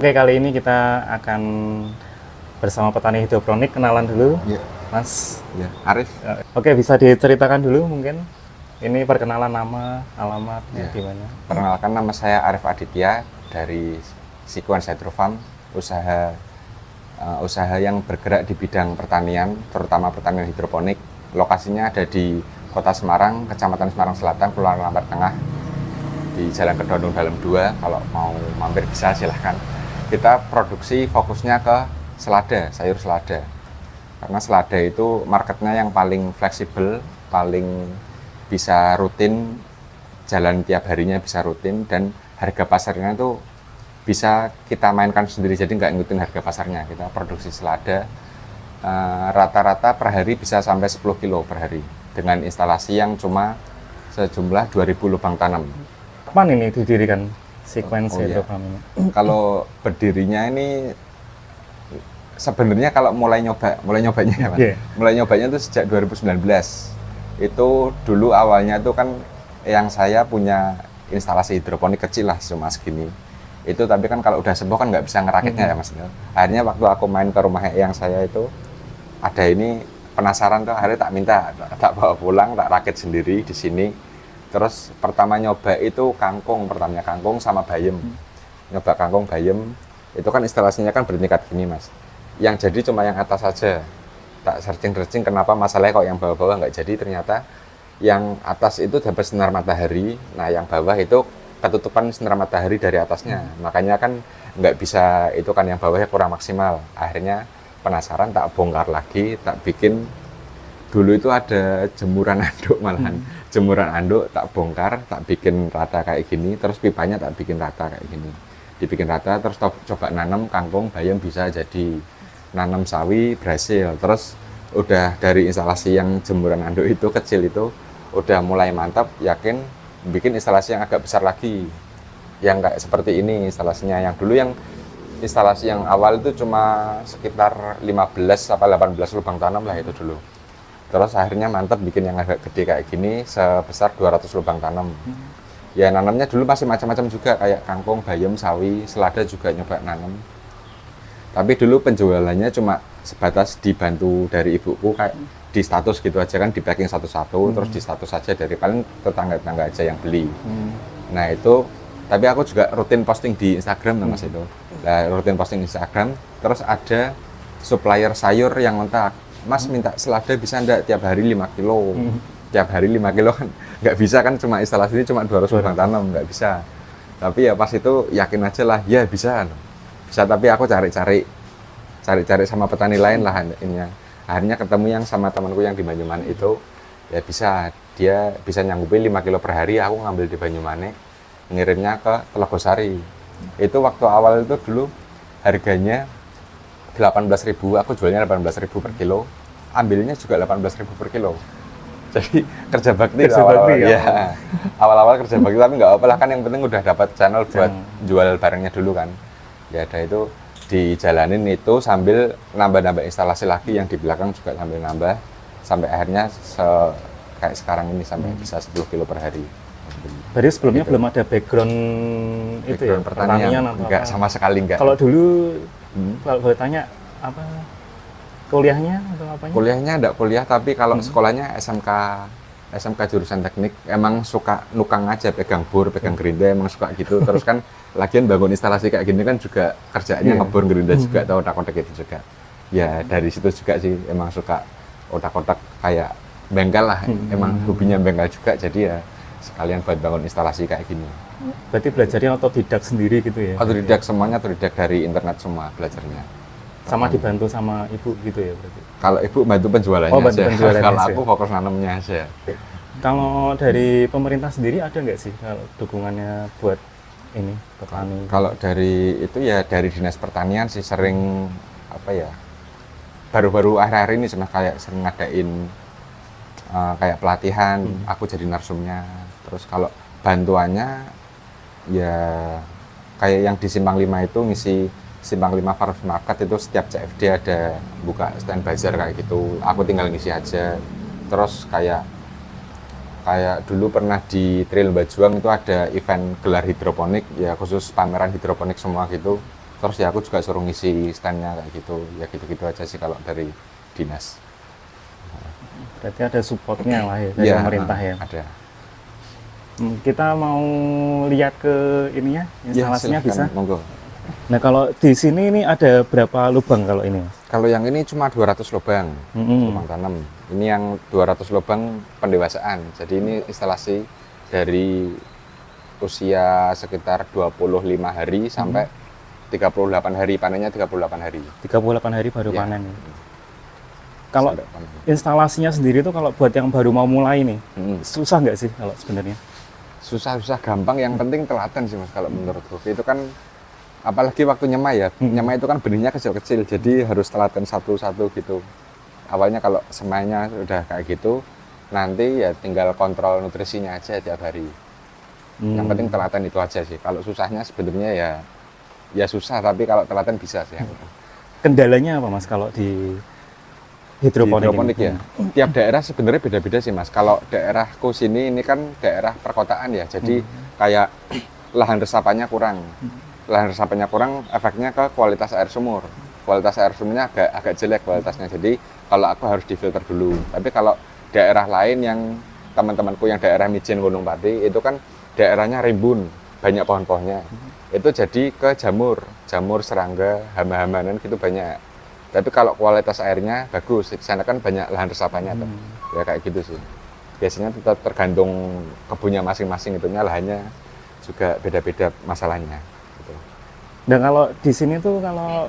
Oke, kali ini kita akan bersama petani hidroponik. Kenalan dulu, Iya, Mas. iya. Arif. Oke, bisa diceritakan dulu mungkin? Ini perkenalan nama, alamatnya Iya. di mana? Perkenalkan, nama saya Arif Aditya dari Sequence Hydro Farm, usaha yang bergerak di bidang pertanian, terutama pertanian hidroponik. Lokasinya ada di Kota Semarang, Kecamatan Semarang Selatan, Kelurahan Lampar Tengah, di Jalan Kedondong Dalem 2. Kalau mau mampir bisa silahkan. Kita produksi fokusnya ke selada, sayur selada. Karena selada itu marketnya yang paling fleksibel, paling bisa rutin, jalan tiap harinya bisa rutin, dan harga pasarnya itu bisa kita mainkan sendiri, jadi nggak ngikutin harga pasarnya. Kita produksi selada rata-rata per hari bisa sampai 10 kilo per hari dengan instalasi yang cuma sejumlah 2000 lubang tanam. Kapan ini didirikan Sequence Oh, iya. Hydro Farm ini? Kalau berdirinya ini sebenarnya kalau mulai nyobanya ya, Mas. Yeah. Mulai nyobanya itu sejak 2019. Itu dulu awalnya itu kan yang saya punya instalasi hidroponik kecil lah, cuma segini. Itu tapi kan kalau udah sembuh kan nggak bisa ngerakitnya ya, Mas. Akhirnya waktu aku main ke rumah yang saya itu ada ini, penasaran tuh, akhirnya tak minta, tak bawa pulang, tak rakit sendiri di sini. Terus pertama nyoba itu pertamanya kangkung sama bayem. Nyoba kangkung bayem, itu kan instalasinya kan bertingkat gini, Mas. Yang jadi cuma yang atas saja. Tak searching kenapa masalahnya kok yang bawah-bawah nggak jadi. Ternyata yang atas itu dapat sinar matahari, nah yang bawah itu ketutupan sinar matahari dari atasnya. Makanya kan nggak bisa, itu kan yang bawahnya kurang maksimal. Akhirnya penasaran, tak bongkar lagi, tak bikin. Dulu itu ada jemuran anduk malahan. Jemuran anduk tak bongkar, tak bikin rata kayak gini, terus pipanya tak bikin rata kayak gini. Dibikin rata, terus coba nanam kangkung, bayam bisa jadi. Nanam sawi, berhasil. Terus udah dari instalasi yang jemuran anduk itu, kecil itu, udah mulai mantap, yakin bikin instalasi yang agak besar lagi. Yang kayak seperti ini instalasinya. Yang dulu yang instalasi yang awal itu cuma sekitar 15 atau 18 lubang tanam lah itu dulu. Terus akhirnya mantap bikin yang agak gede kayak gini, sebesar 200 lubang tanam. Ya nanamnya dulu masih macam-macam juga, kayak kangkung, bayam, sawi, selada juga nyoba nanam. Tapi dulu penjualannya cuma sebatas dibantu dari ibuku, kayak di status gitu aja kan, di packing satu-satu, terus di status aja dari paling tetangga-tetangga aja yang beli. Nah itu, tapi aku juga rutin posting di Instagram Mas itu. Nah, rutin posting di Instagram, terus ada supplier sayur yang kontak, Mas minta selada bisa enggak tiap hari 5 kilo. Tiap hari 5 kilo kan nggak bisa kan, cuma instalasi ini cuma 200 lubang tanam, nggak bisa. Tapi ya pas itu yakin aja lah, ya bisa. Bisa, tapi aku cari-cari sama petani lain lah ini. Akhirnya ketemu yang sama temanku yang di Banyumanik itu, ya bisa, dia bisa nyanggupin 5 kilo per hari, aku ngambil di Banyumanik, ngirimnya ke Telogosari. Itu waktu awal itu dulu harganya 18.000, aku jualnya 18.000 per kilo, ambilnya juga 18.000 per kilo. Jadi kerja bakti ya. Awal-awal kerja bakti, tapi nggak apa-apa lah, kan yang penting udah dapat channel buat jual barangnya dulu kan. Ya ada itu, dijalanin itu sambil nambah-nambah instalasi lagi yang di belakang juga sambil nambah, sampai akhirnya kayak sekarang ini sampai bisa 10 kilo per hari. Berarti sebelumnya Gitu. belum ada background itu ya, pertanian atau enggak, apa? sama sekali enggak. Kalau dulu, kalau boleh tanya, apa kuliahnya atau apanya? Kuliahnya enggak kuliah, tapi kalau sekolahnya SMK jurusan teknik, emang suka nukang aja, pegang bor, pegang gerinda, emang suka gitu. Terus kan lagian bangun instalasi kayak gini kan juga kerjaannya ngebor gerinda juga, atau otak-otak itu juga. Ya dari situ juga sih, emang suka otak-otak kayak bengkel lah, emang hobinya bengkel juga, jadi ya sekalian buat bangun instalasi kayak gini. Berarti belajarnya otodidak sendiri gitu ya? Otodidak, semuanya otodidak dari internet semua belajarnya. Sama dibantu sama ibu gitu ya berarti? Kalau ibu bantu penjualannya Oh, bantu aja, penjualannya kalau aja. aku fokus nanamnya aja. Kalau dari pemerintah sendiri ada nggak sih kalau dukungannya buat ini petani? Kalau dari itu ya dari Dinas Pertanian sih sering, apa ya, baru-baru akhir-akhir ini cuma kayak sering ngadain kayak pelatihan, aku jadi narsumnya. Terus kalau bantuannya ya kayak yang di Simpang 5 itu, ngisi Simpang 5 Farmers Market itu setiap CFD ada buka stand bazar kayak gitu, aku tinggal ngisi aja. Terus kayak dulu pernah di Trail Bajuang itu ada event gelar hidroponik, ya khusus pameran hidroponik semua gitu. Terus ya aku juga suruh ngisi stand-nya kayak gitu. Ya gitu-gitu aja sih kalau dari dinas. Berarti ada supportnya lah ya dari Iya, pemerintah ya. ada. Kita mau lihat ke ininya, instalasinya silahkan, bisa. monggo. Nah kalau di sini ini ada berapa lubang kalau ini, Mas? Kalau yang ini cuma 200 lubang, lubang tanam. Ini yang 200 lubang pendewasaan. Jadi ini instalasi dari usia sekitar 25 hari sampai 38 hari, panennya 38 hari. 38 hari baru Ya. panen. Kalau Sampai panen. instalasinya sendiri tuh kalau buat yang baru mau mulai nih, susah nggak sih kalau sebenarnya? Susah-susah gampang, yang penting telaten sih Mas kalau menurutku. Itu kan apalagi waktu nyemai ya. Nyemai itu kan benihnya kecil-kecil, jadi harus telaten satu-satu gitu. Awalnya kalau semainya udah kayak gitu, nanti ya tinggal kontrol nutrisinya aja tiap hari. Yang penting telaten itu aja sih. Kalau susahnya sebenarnya ya susah, tapi kalau telaten bisa sih. Kendalanya apa Mas kalau di hidroponik Ya. Tiap daerah sebenarnya beda-beda sih Mas. Kalau daerahku sini ini kan daerah perkotaan ya. Jadi kayak lahan resapannya kurang. Lahan resapannya kurang, efeknya ke kualitas air sumur. Kualitas air sumurnya agak jelek kualitasnya. Jadi kalau aku harus difilter dulu. Tapi kalau daerah lain yang teman-temanku yang daerah Mijen Gunung Pati itu kan daerahnya rimbun, banyak pohon-pohonnya. Itu jadi ke jamur, serangga, hama-hamanan gitu banyak. Tapi kalau kualitas airnya bagus, di sana kan banyak lahan resapannya tuh. Ya kayak gitu sih. Biasanya tetap tergantung kebunnya masing-masing, itunya lahannya juga beda-beda masalahnya. Gitu. Dan kalau di sini tuh kalau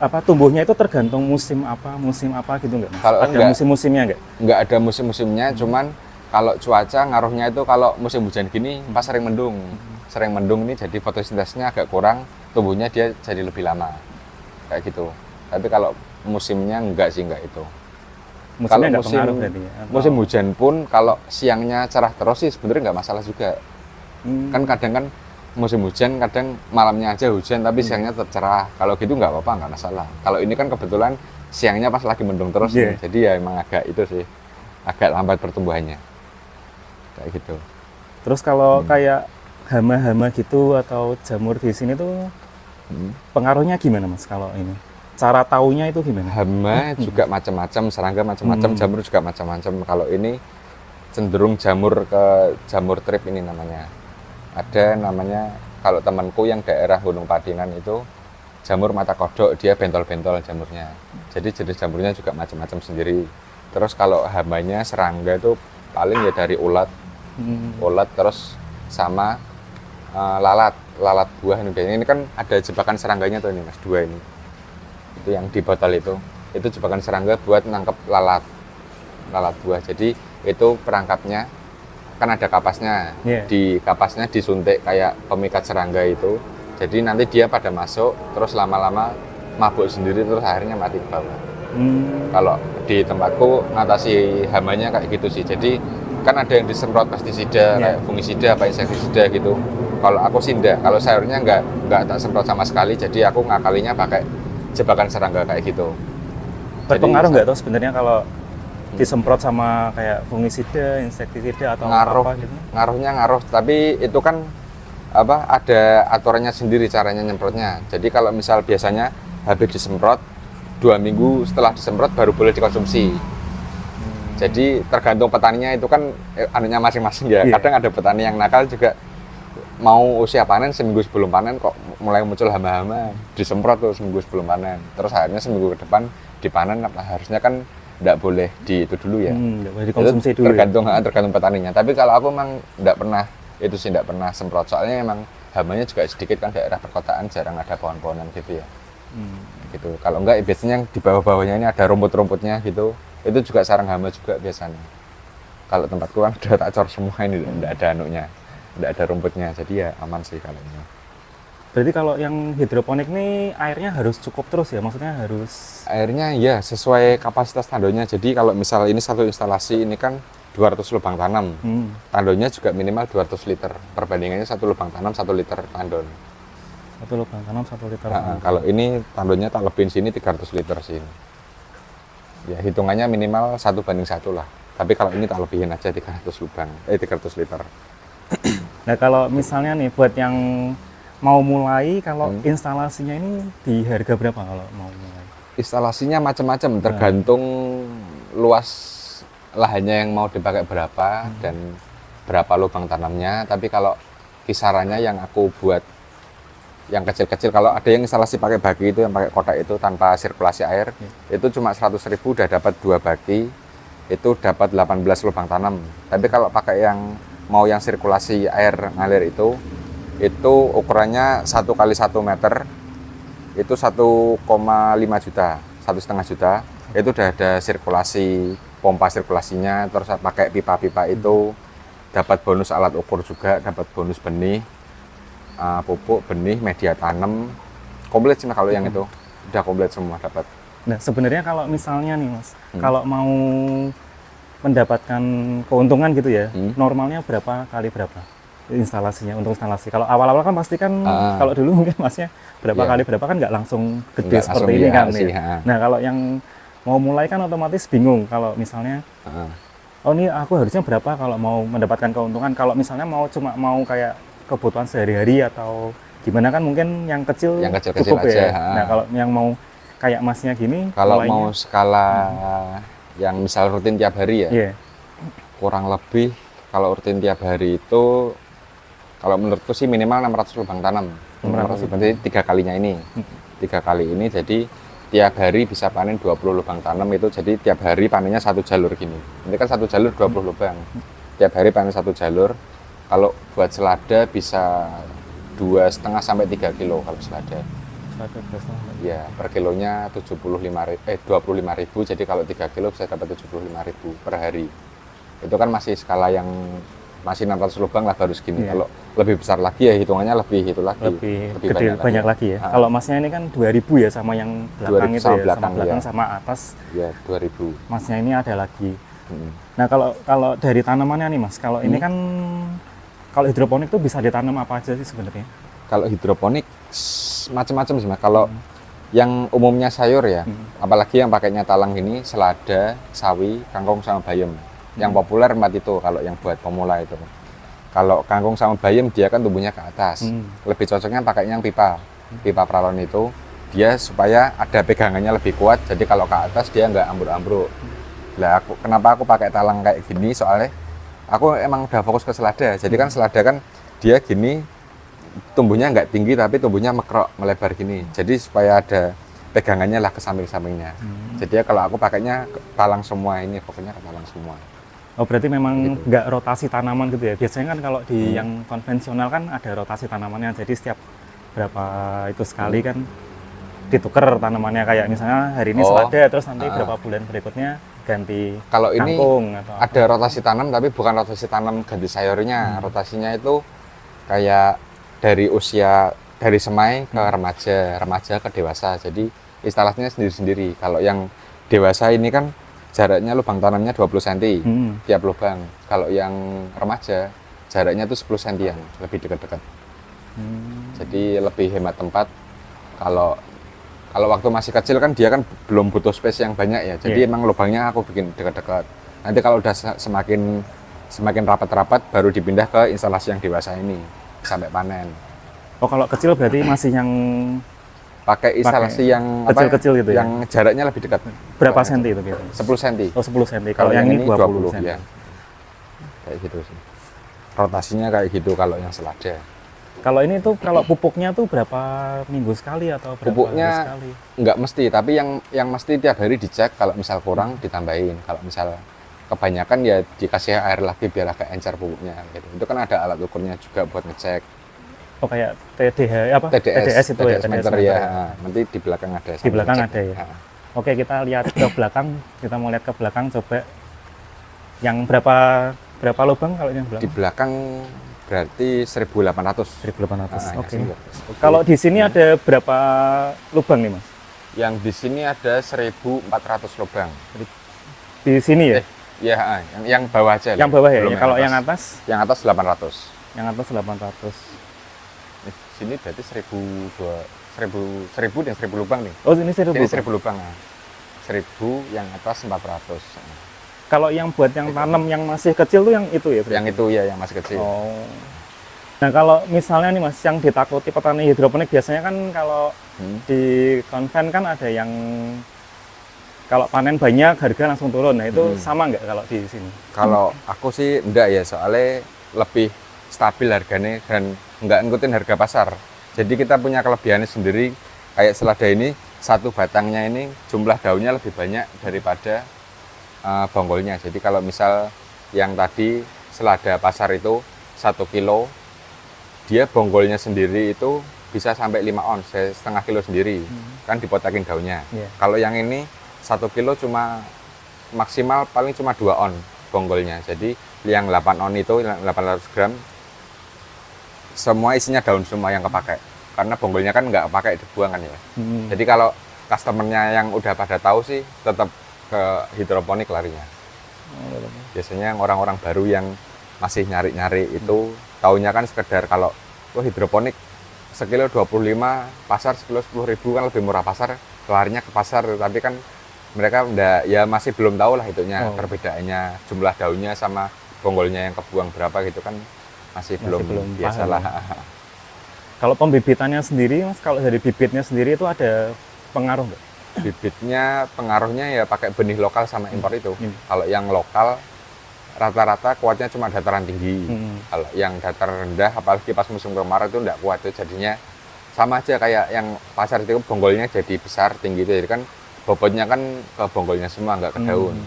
apa tumbuhnya itu tergantung musim apa gitu nggak Mas? Kalau ada enggak, musim-musimnya nggak? Nggak ada musim-musimnya, cuman kalau cuaca ngaruhnya itu kalau musim hujan gini pas sering mendung. Sering mendung ini jadi fotosintesnya agak kurang, tumbuhnya dia jadi lebih lama. Kayak gitu. Tapi kalau musimnya enggak itu. Musimnya nggak musim, pengaruh berarti ya? musim hujan pun kalau siangnya cerah terus sih sebenarnya nggak masalah juga. Kan kadang kan musim hujan kadang malamnya aja hujan tapi siangnya tetap cerah. Kalau gitu nggak apa-apa, nggak masalah. Kalau ini kan kebetulan siangnya pas lagi mendung terus nih. Jadi ya emang agak itu sih, agak lambat pertumbuhannya. Kayak gitu. Terus kalau kayak hama-hama gitu atau jamur di sini tuh pengaruhnya gimana Mas kalau ini? Cara taunya itu gimana? Hama juga macam-macam, serangga macam-macam, jamur juga macam-macam. Kalau ini cenderung jamur ke jamur trip ini namanya. Ada namanya, kalau temanku yang daerah Gunung Padingan itu jamur mata kodok, dia bentol-bentol jamurnya. Jadi jenis jamurnya juga macam-macam sendiri. Terus kalau hamanya serangga itu paling ya dari ulat, ulat terus sama lalat buah ini biasanya. Ini kan ada jebakan serangganya tuh ini Mas, dua ini. Itu yang di botol itu jebakan serangga buat nangkep lalat buah. Jadi itu perangkapnya kan ada kapasnya, di kapasnya disuntik kayak pemikat serangga itu. Jadi nanti dia pada masuk terus lama-lama mabuk sendiri terus akhirnya mati di bawah. Kalau di tempatku ngatasi hamanya kayak gitu sih. Jadi kan ada yang disemprot pestisida kayak fungisida apa insektisida gitu. Kalau aku sih enggak, kalau sayurnya enggak tak semprot sama sekali. Jadi aku ngakalinya pakai jebakan serangga kayak gitu. Berpengaruh nggak tuh sebenarnya kalau disemprot sama kayak fungisida, insektisida atau apa gitu? Ngaruhnya ngaruh, tapi itu kan ada aturannya sendiri caranya nyemprotnya. Jadi kalau misal biasanya habis disemprot 2 minggu setelah disemprot baru boleh dikonsumsi. Jadi tergantung petaninya itu kan anunya masing-masing ya. Kadang ada petani yang nakal juga mau usia panen seminggu sebelum panen kok mulai muncul hama-hama, disemprot tuh seminggu sebelum panen. Terus akhirnya seminggu ke depan dipanen, harusnya kan tidak boleh di itu dulu ya. Boleh dikonsumsi itu dulu. Tergantung petaninya. Tapi kalau aku memang tidak pernah semprot. Soalnya emang hamanya juga sedikit kan, daerah perkotaan jarang ada pohon-pohonan gitu ya. Gitu. Kalau enggak biasanya yang di bawah-bawahnya ini ada rumput-rumputnya gitu. Itu juga sarang hama juga biasanya. Kalau tempatku kan udah tak cor semua ini, tidak ada anunya. Tidak ada rumputnya, jadi ya aman sih kalau ini. Berarti kalau yang hidroponik ini airnya harus cukup terus ya? Maksudnya harus... Airnya ya sesuai kapasitas tandonya. Jadi kalau misal ini satu instalasi ini kan 200 lubang tanam. Tandonya juga minimal 200 liter. Perbandingannya 1 lubang tanam 1 liter tandon. 1 lubang tanam 1 liter. Kalau ini tandonnya tak lebihin sini 300 liter sini. Ya hitungannya minimal 1:1 lah. Tapi kalau ini tak lebihin aja 300 liter. Nah kalau misalnya nih buat yang mau mulai, kalau instalasinya ini di harga berapa kalau mau mulai? Instalasinya macam-macam, tergantung luas lahannya yang mau dipakai berapa dan berapa lubang tanamnya. Tapi kalau kisarannya yang aku buat yang kecil-kecil, kalau ada yang instalasi pakai baki itu, yang pakai kotak itu tanpa sirkulasi air, itu cuma 100.000 udah dapat 2 baki, itu dapat 18 lubang tanam. Tapi kalau pakai yang mau yang sirkulasi air ngalir itu ukurannya 1 kali 1 meter, itu 1,5 juta, 1,5 juta. Itu udah ada sirkulasi, pompa sirkulasinya, terus pakai pipa-pipa itu, dapat bonus alat ukur juga, dapat bonus benih, pupuk, benih, media tanam, komplit sih kalau yang itu, udah komplit semua dapat. Nah sebenarnya kalau misalnya nih Mas, kalau mau mendapatkan keuntungan gitu ya, normalnya berapa kali berapa instalasinya untuk instalasi? Kalau awal-awal kan pasti kan, kalau dulu mungkin Masnya berapa kali berapa kan nggak langsung gede Nggak seperti langsung ini kan. sih, Nah kalau yang mau mulai kan otomatis bingung kalau misalnya, oh ini aku harusnya berapa kalau mau mendapatkan keuntungan. Kalau misalnya cuma mau kayak kebutuhan sehari-hari atau gimana kan mungkin yang kecil cukup aja, ya. Nah kalau yang mau kayak Masnya gini, kalau mulainya, mau skala yang misal rutin tiap hari ya, kurang lebih kalau rutin tiap hari itu, kalau menurutku sih minimal 600 lubang tanam. 600 berarti 3 kalinya ini. 3 kali ini jadi tiap hari bisa panen 20 lubang tanam, itu jadi tiap hari panennya 1 jalur gini. Ini kan 1 jalur 20 lubang. Tiap hari panen 1 jalur. Kalau buat selada bisa 2,5 sampai 3 kilo kalau selada. Ya, per kilonya 25.000, jadi kalau 3 kilo bisa dapat 75.000 per hari. Itu kan masih skala yang masih 600 lubang lah baru segini. Kalau lebih besar lagi ya hitungannya lebih gede, banyak lagi ya. Kalau Masnya ini kan 2.000 ya sama yang belakang itu ya, belakang, sama belakang sama atas. Ya, 2.000. Masnya ini ada lagi. Nah, kalau dari tanamannya nih Mas, kalau ini kan kalau hidroponik itu bisa ditanam apa aja sih sebenarnya? Kalau hidroponik macam-macam sih Mas. Kalau yang umumnya sayur ya, apalagi yang pakainya talang ini, selada, sawi, kangkung sama bayam. Yang populer 4 itu kalau yang buat pemula itu. Kalau kangkung sama bayam dia kan tumbuhnya ke atas. Lebih cocoknya pakainya yang pipa pralon itu, dia supaya ada pegangannya lebih kuat, jadi kalau ke atas dia nggak ambruk-ambruk. Lah kenapa aku pakai talang kayak gini, soalnya aku emang udah fokus ke selada. Jadi kan selada kan dia gini, tumbuhnya nggak tinggi tapi tumbuhnya mekrok, melebar gini. Jadi supaya ada pegangannya lah ke samping-sampingnya. Jadi ya kalau aku pakainya talang semua ini, pokoknya talang semua. Oh berarti memang nggak rotasi tanaman gitu ya? Biasanya kan kalau di yang konvensional kan ada rotasi tanamannya, jadi setiap berapa itu sekali kan ditukar tanamannya, kayak misalnya hari ini selada, terus nanti berapa bulan berikutnya ganti kalau kangkung ini atau ada rotasi tanam, tapi bukan rotasi tanam ganti sayurnya. Rotasinya itu kayak dari usia, dari semai ke remaja ke dewasa, jadi instalasinya sendiri-sendiri. Kalau yang dewasa ini kan jaraknya lubang tanamnya 20 cm tiap lubang. Kalau yang remaja jaraknya tuh 10 cm, lebih dekat-dekat. Jadi lebih hemat tempat. Kalau waktu masih kecil kan dia kan belum butuh space yang banyak ya. Jadi emang lubangnya aku bikin dekat-dekat. Nanti kalau udah semakin rapat-rapat baru dipindah ke instalasi yang dewasa ini sampai panen. Oh kalau kecil berarti masih yang pakai instalasi yang kecil-kecil gitu ya? Yang jaraknya lebih dekat. Berapa senti itu biasanya? 10 cm. Oh 10 cm. Kalau yang ini 20 cm. Ya. Kayak gitu sih. Rotasinya kayak gitu kalau yang selada. Kalau ini tuh, kalau pupuknya tuh berapa minggu sekali atau berapa pupuknya hari sekali? Nggak mesti, tapi yang mesti tiap hari dicek. Kalau misal kurang ditambahin. Kalau misal kebanyakan ya dikasih air lagi biar agak encer pupuknya. Gitu. Itu kan ada alat ukurnya juga buat ngecek. Oh kayak TDS itu TDS ya? meter ya. Nanti di belakang ada. Di belakang ada ya? Oke, kita lihat ke belakang. Kita mau lihat ke belakang, coba yang berapa lubang kalau yang belakang? Di belakang berarti 1.800. 1.800. Oke. Kalau di sini ada berapa lubang nih Mas? Yang di sini ada 1.400 lubang. Di sini ya? Iya, yang bawah aja. Yang bawah ya? Kalau yang atas? Yang atas 800. Yang atas 800. Sini berarti 1.000 dan 1.000 lubang nih. Oh ini 1.000 lubang. 1.000, yang atas 400. Kalau yang buat yang tanam yang masih kecil tuh yang itu ya? Berarti? Yang itu ya, yang masih kecil. Oh. Nah kalau misalnya nih Mas, yang ditakuti petani hidroponik biasanya kan kalau di konven kan ada yang kalau panen banyak harga langsung turun. Nah itu sama nggak kalau di sini? Kalau aku sih enggak ya, soalnya lebih stabil harganya dan enggak ngikutin harga pasar. Jadi kita punya kelebihannya sendiri, kayak selada ini, satu batangnya ini jumlah daunnya lebih banyak daripada bonggolnya. Jadi kalau misal yang tadi selada pasar itu 1 kilo, dia bonggolnya sendiri itu bisa sampai 5 ons, setengah kilo sendiri, kan dipotakin daunnya. Yeah. Kalau yang ini 1 kilo cuma maksimal paling cuma 2 on bonggolnya. Jadi yang 8 on itu 800 gram semua isinya daun semua yang kepakai, karena bonggolnya kan nggak pakai, dibuang kan ya. Jadi kalau customernya yang udah pada tahu sih tetap ke hidroponik larinya. Biasanya orang-orang baru yang masih nyari-nyari itu taunya kan sekedar kalau hidroponik sekilo 25, pasar sekilo 10.000 kan lebih murah pasar, larinya ke pasar. Tapi kan mereka ya masih belum tahu lah itunya perbedaannya, jumlah daunnya sama bonggolnya yang kebuang berapa gitu kan masih belum biasa lah. Kalau pembibitannya sendiri Mas, kalau dari bibitnya sendiri itu ada pengaruh nggak? Bibitnya pengaruhnya ya pakai benih lokal sama impor itu. Kalau yang lokal rata-rata kuatnya cuma dataran tinggi. Kalau yang datar rendah, apalagi pas musim kemarau itu enggak kuat, itu jadinya sama aja kayak yang pasar itu, bonggolnya jadi besar tinggi itu, jadi kan bobotnya kan ke bonggolnya semua, nggak ke daun.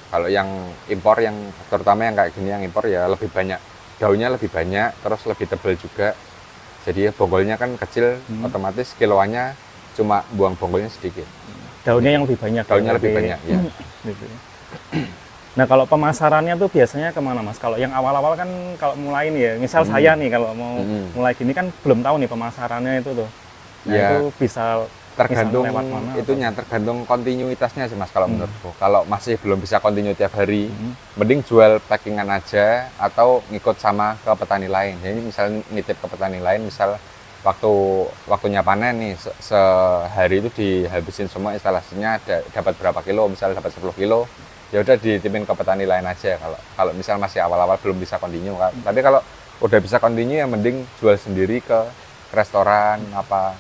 Kalau yang impor, yang terutama yang kayak gini yang impor ya lebih banyak daunnya, lebih banyak, terus lebih tebal juga. Jadi ya bonggolnya kan kecil, otomatis kiloannya cuma buang bonggolnya sedikit. Daunnya yang lebih banyak. Daunnya lebih banyak ya. Nah kalau pemasarannya tuh biasanya kemana Mas? Kalau yang awal-awal kan kalau mulai nih ya, misal saya nih kalau mau mulai gini kan belum tahu nih pemasarannya itu tuh. Nah ya, itu bisa tergantung lewat mana, itunya, tergantung kontinuitasnya sih Mas kalau menurutku. Kalau masih belum bisa kontinu tiap hari, mending jual packingan aja atau ngikut sama ke petani lain. Jadi misal nitip ke petani lain, misal waktunya panen nih, sehari itu dihabisin semua instalasinya, dapat berapa kilo, misal dapat 10 kilo, ya udah ditipin ke petani lain aja. Kalau misal masih awal-awal belum bisa kontinu kan. Tapi kalau udah bisa kontinu ya mending jual sendiri ke restoran apa.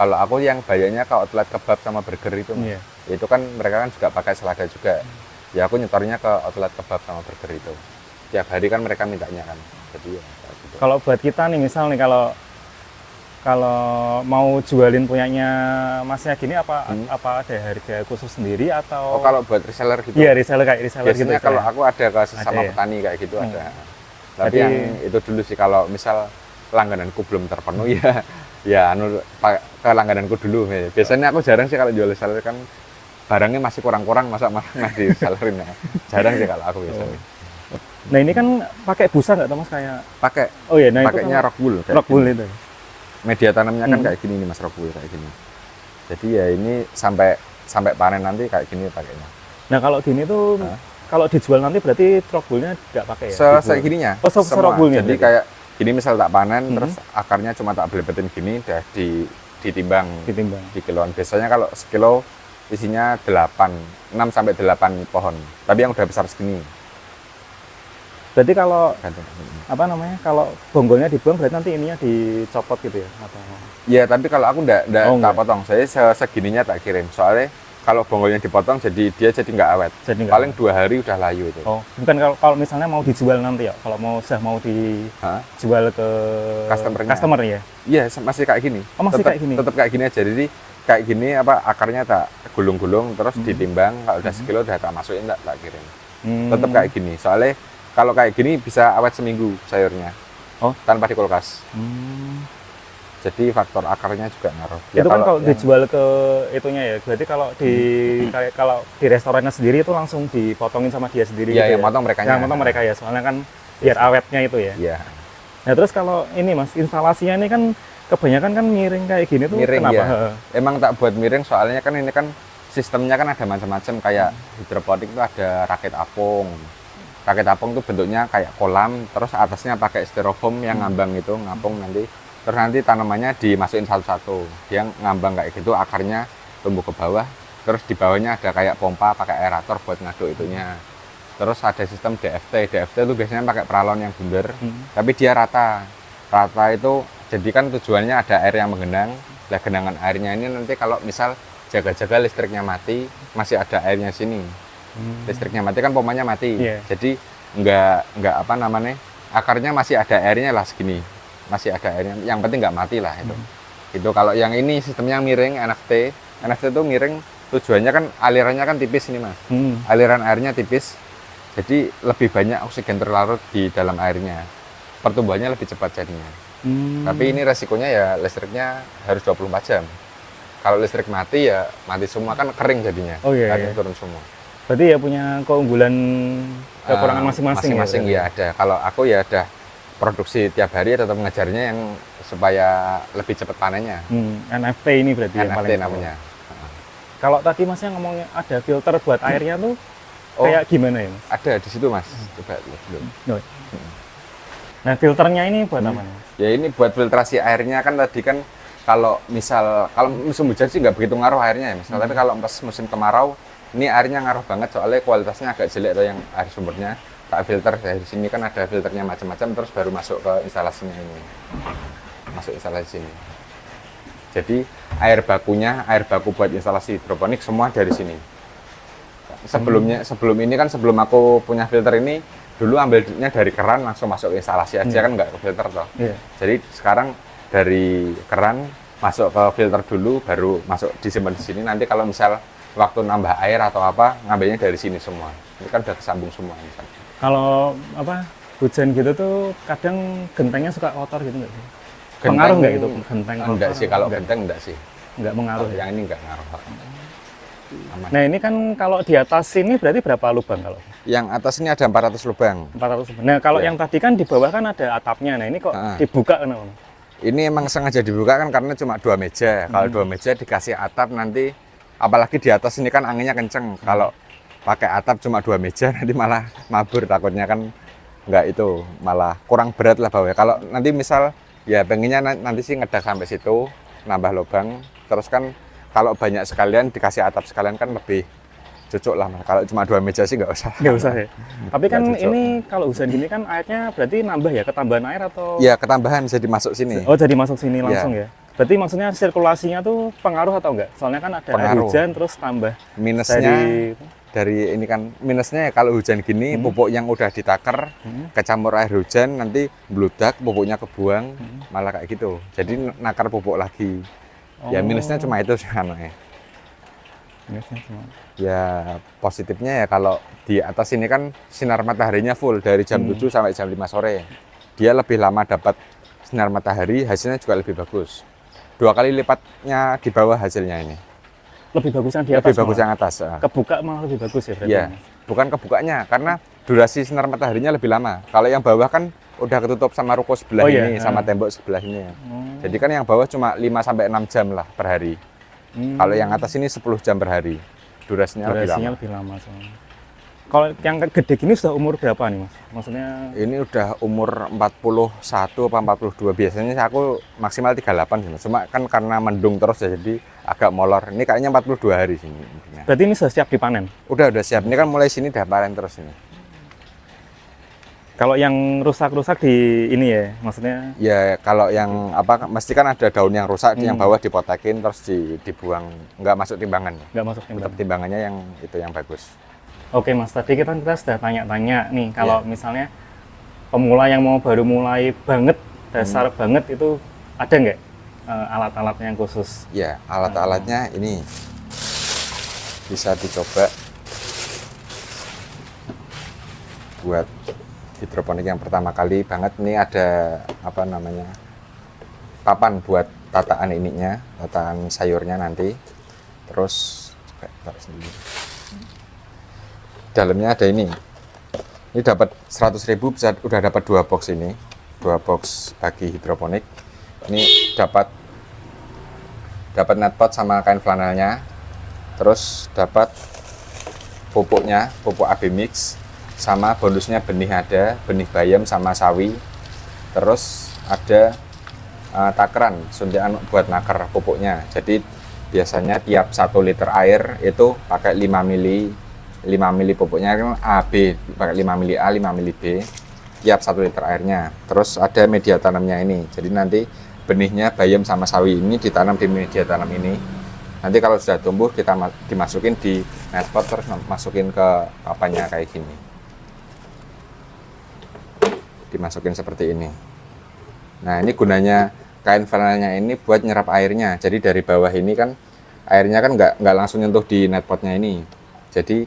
Kalau aku yang banyaknya ke outlet kebab sama burger itu, itu kan mereka kan juga pakai selada juga. Ya aku nyetornya ke outlet kebab sama burger itu. Tiap hari kan mereka mintanya kan. Jadi ya gitu. Kalau buat kita nih misal nih kalau mau jualin punyanya Masnya gini apa ada harga khusus sendiri atau? Oh kalau buat reseller gitu? Iya reseller gitu. Biasanya kalau aku ada ke sesama petani kayak gitu ada. Tapi yang itu dulu sih, kalau misal langgananku belum terpenuhi ya ke langgananku dulu. Biasanya aku jarang sih kalau jual reseller, kan barangnya masih kurang-kurang, masa malah nggak disellerin ya. Jarang sih kalau aku biasanya. Nah ini kan pakai busa nggak Mas kayak? Pakai. Oh iya, nah pakainya rockwool. Rockwool itu. Media tanamnya kan kayak gini nih Mas, rockwool kayak gini. Jadi ya ini sampai panen nanti kayak gini pakainya. Nah kalau gini tuh kalau dijual nanti berarti rockwoolnya nggak pakai ya? Kayak gininya. Oh semua. Jadi kayak gini misal tak panen, terus akarnya cuma tak belebetin gini, udah ditimbang di kiloan. Biasanya kalau sekilo isinya 6 sampai 8 pohon. Tapi yang udah besar segini. Berarti kalau kalau bonggolnya dibuang berarti nanti ininya dicopot gitu ya? Atau? Iya, tapi kalau aku enggak tak potong. Saya segininya tak kirim. Soalnya kalau bonggolnya dipotong jadi nggak awet. Paling 2 hari udah layu itu. Oh, bukan kalau misalnya mau dijual nanti ya? Kalau mau dijual ke customer ya? Iya, masih kayak gini. Oh, masih kayak gini. Tetap kayak gini aja. Jadi kayak gini akarnya tak gulung-gulung terus ditimbang, kalau udah sekilo udah tak masukin, tak kirim. Tetap kayak gini. Soalnya kalau kayak gini bisa awet seminggu sayurnya. Oh, tanpa dikulkas. Jadi faktor akarnya juga ngaruh. Ya, itu kan kalau dijual ke itunya ya. Berarti kalau di restorannya sendiri itu langsung dipotongin sama dia sendiri. Iya, gitu yang potong mereka. Yang potong mereka ya. Soalnya kan biar awetnya itu ya. Iya. Nah terus kalau ini Mas, instalasinya ini kan kebanyakan kan miring kayak gini tuh miring, kenapa? Ya. Emang tak buat miring soalnya kan ini kan sistemnya kan ada macam-macam, kayak hidroponik itu ada rakit apung. Rakit apung itu bentuknya kayak kolam, terus atasnya pakai styrofoam yang ngambang itu, ngapung nanti. Terus nanti tanamannya dimasukin satu-satu. Dia ngambang kayak gitu, akarnya tumbuh ke bawah. Terus di bawahnya ada kayak pompa pakai aerator buat ngaduk itunya. Terus ada sistem DFT. DFT itu biasanya pakai peralon yang bundar, tapi dia rata. rata itu, jadi kan tujuannya ada air yang menggenang. Nah, genangan airnya ini nanti kalau misal jaga-jaga listriknya mati, masih ada airnya sini. Listriknya mati kan pompanya mati. Iya. Jadi nggak apa namanya, akarnya masih ada airnya lah segini. Masih ada airnya, yang penting nggak mati lah itu. Itu kalau yang ini sistemnya miring NFT. NFT itu miring, tujuannya kan alirannya kan tipis ini Mas. Aliran airnya tipis. Jadi lebih banyak oksigen terlarut di dalam airnya. Pertumbuhannya lebih cepat jadinya. Tapi ini resikonya ya listriknya harus 24 jam. Kalau listrik mati ya mati semua, kan kering jadinya. Oh iya, Airnya iya. turun semua. Berarti ya punya keunggulan kekurangan masing-masing. Masing-masing ya ada. Kalau aku ya ada produksi tiap hari, tetap mengejarnya yang supaya lebih cepat panennya. NFT ini berarti yang NFT paling namanya. Kalau tadi Masnya ngomongnya ada filter buat airnya tuh kayak gimana ya Mas? Ada di situ Mas. Coba lihat dulu. Nah filternya ini buat apa nih? Ya ini buat filtrasi airnya. Kan tadi kan kalau musim hujan sih nggak begitu ngaruh airnya ya Mas. Tapi kalau pas musim kemarau, ini airnya ngaruh banget, soalnya kualitasnya agak jelek atau yang air sumbernya. Tak filter dari sini kan ada filternya macam-macam, terus baru masuk ke instalasinya ini. Masuk instalasi sini. Jadi air baku buat instalasi hidroponik semua dari sini. Sebelum ini kan, sebelum aku punya filter ini, dulu ambilnya dari keran langsung masuk ke instalasi aja, kan nggak ke filter toh. Jadi sekarang dari keran masuk ke filter dulu, baru masuk disimpan di sini. Nanti kalau misal waktu nambah air atau apa, ngambilnya dari sini semua. Ini kan udah kesambung semua. Misalnya. Kalau hujan gitu tuh kadang gentengnya suka kotor gitu nggak sih? Pengaruh nggak itu genteng? Enggak sih, kalau genteng enggak sih. Nggak mengaruh. Yang ini enggak ngaruh. Aman. Nah ini kan kalau di atas ini berarti berapa lubang kalau? Yang atas ini ada 400 lubang. 400 lubang. Nah kalau yang tadi kan di bawah kan ada atapnya. Nah ini kok dibuka kenapa? Ini emang sengaja dibuka kan karena cuma 2 meja. Kalau 2 meja dikasih atap nanti, apalagi di atas ini kan anginnya kenceng. Kalau pakai atap cuma 2 meja nanti malah mabur, takutnya kan nggak itu, malah kurang berat lah bawahnya. Kalau nanti misal ya pengennya nanti sih ngedak sampai situ, nambah lubang, terus kan kalau banyak sekalian dikasih atap sekalian kan lebih cocok lah. Kalau cuma 2 meja sih nggak usah. Nggak usah ya. Tapi kan ini kalau hujan gini kan airnya berarti nambah ya, ketambahan air atau? Ya ketambahan, jadi masuk sini. Oh jadi masuk sini langsung ya. Berarti maksudnya sirkulasinya tuh pengaruh atau enggak? Soalnya kan ada air hujan terus tambah. Minusnya dari ini kan, minusnya ya kalau hujan gini pupuk yang udah ditaker kecampur air hujan nanti bludak, pupuknya kebuang, malah kayak gitu. Jadi nakar pupuk lagi. Ya minusnya cuma itu sih anaknya. Ya positifnya ya kalau di atas ini kan sinar mataharinya full dari jam 7 sampai jam 5 sore. Dia lebih lama dapat sinar matahari, hasilnya juga lebih bagus. 2 kali lipatnya di bawah hasilnya ini. Lebih bagus yang di atas? Lebih bagus yang atas. Kebuka malah lebih bagus ya berarti? Iya, bukan kebukanya, karena durasi sinar mataharinya lebih lama. Kalau yang bawah kan udah ketutup sama ruko sebelah ini, sama tembok sebelah ini. Jadi kan yang bawah cuma 5-6 jam lah per hari. Kalau yang atas ini 10 jam per hari. Durasinya lebih lama. Kalau yang gede gini sudah umur berapa nih Mas? Maksudnya? Ini udah umur 41 apa 42. Biasanya aku maksimal 38 sih. Cuma kan karena mendung terus ya, jadi agak molor. Ini kayaknya 42 hari sini. Berarti ini sudah siap dipanen? Udah siap. Ini kan mulai sini udah panen terus ini. Kalau yang rusak-rusak di ini ya, maksudnya? Ya kalau yang mesti kan ada daun yang rusak, yang bawah dipotekin terus dibuang. Nggak masuk timbangan. Nggak masuk timbangan. Tetap timbangannya yang itu yang bagus. Oke Mas, tadi kita sudah tanya-tanya nih, kalau misalnya pemula yang mau baru mulai banget, dasar banget itu ada nggak alat-alatnya yang khusus? Ya, alat-alatnya ini bisa dicoba buat hidroponik yang pertama kali banget. Ini ada papan buat tataan ininya, tataan sayurnya nanti. Terus taruh sendiri. Dalamnya ada ini dapat 100.000 bisa udah dapat 2 box ini, 2 box bagi hidroponik. Ini dapat netpot sama kain flanelnya, terus dapat pupuknya, pupuk AB Mix, sama bonusnya benih, ada benih bayam sama sawi. Terus ada takeran, suntikan buat naker pupuknya. Jadi biasanya tiap 1 liter air itu pakai 5 mili pupuknya kan AB, pakai 5 mili A, 5 mili B. tiap 1 liter airnya. Terus ada media tanamnya ini. Jadi nanti benihnya bayam sama sawi ini ditanam di media tanam ini. Nanti kalau sudah tumbuh kita dimasukin di netpot, terus masukin ke papannya kayak gini. Dimasukin seperti ini. Nah, ini gunanya kain flanelnya ini buat nyerap airnya. Jadi dari bawah ini kan airnya kan nggak langsung nyentuh di netpotnya ini. Jadi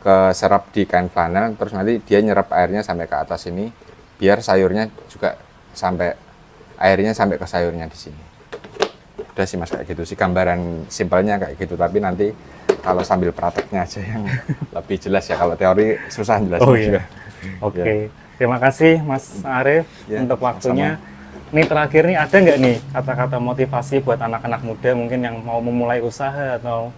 keserap di kain flanel, terus nanti dia nyerap airnya sampai ke atas ini, biar sayurnya juga airnya sampai ke sayurnya di sini. Udah sih Mas, kayak gitu sih gambaran simpelnya kayak gitu. Tapi nanti kalau sambil prakteknya aja yang lebih jelas ya. Kalau teori susah jelasnya juga. Oke. Terima kasih Mas Arief untuk waktunya. Sama-sama. Nih terakhir nih, ada nggak nih kata-kata motivasi buat anak-anak muda mungkin yang mau memulai usaha atau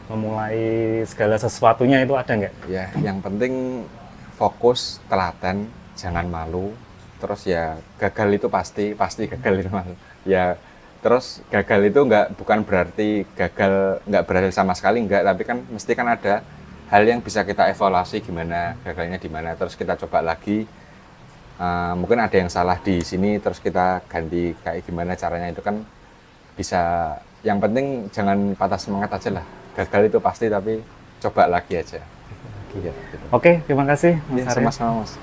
memulai segala sesuatunya, itu ada nggak? Ya, yang penting fokus, telaten, jangan malu. Terus ya gagal itu pasti gagal itu Mas. Ya, terus gagal itu bukan berarti gagal nggak berhasil sama sekali, nggak. Tapi kan mesti kan ada hal yang bisa kita evaluasi, gimana gagalnya di mana. Terus kita coba lagi. Mungkin ada yang salah di sini, terus kita ganti kayak gimana caranya, itu kan bisa. Yang penting jangan patah semangat aja lah. Gagal itu pasti, tapi coba lagi aja. Oke, terima kasih Mas Arief. Sama-sama Mas.